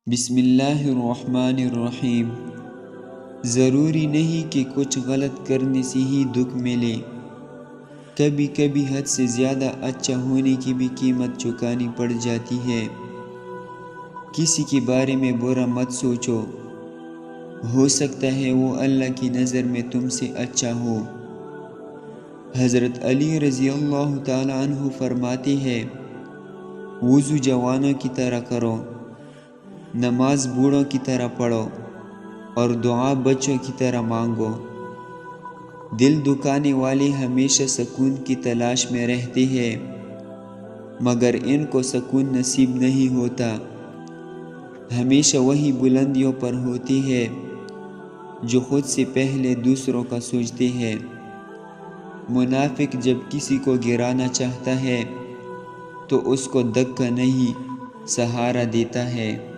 بسم اللہ الرحمن الرحیم۔ ضروری نہیں کہ کچھ غلط کرنے سے ہی دکھ ملے، کبھی کبھی حد سے زیادہ اچھا ہونے کی بھی قیمت چکانی پڑ جاتی ہے۔ کسی کے بارے میں برا مت سوچو، ہو سکتا ہے وہ اللہ کی نظر میں تم سے اچھا ہو۔ حضرت علی رضی اللہ تعالی عنہ فرماتے ہیں، وضو جوانوں کی طرح کرو، نماز بوڑھوں کی طرح پڑھو، اور دعا بچوں کی طرح مانگو۔ دل دکانے والے ہمیشہ سکون کی تلاش میں رہتے ہیں، مگر ان کو سکون نصیب نہیں ہوتا۔ ہمیشہ وہی بلندیوں پر ہوتی ہے جو خود سے پہلے دوسروں کا سوچتے ہیں۔ منافق جب کسی کو گرانا چاہتا ہے تو اس کو دھکا نہیں، سہارا دیتا ہے۔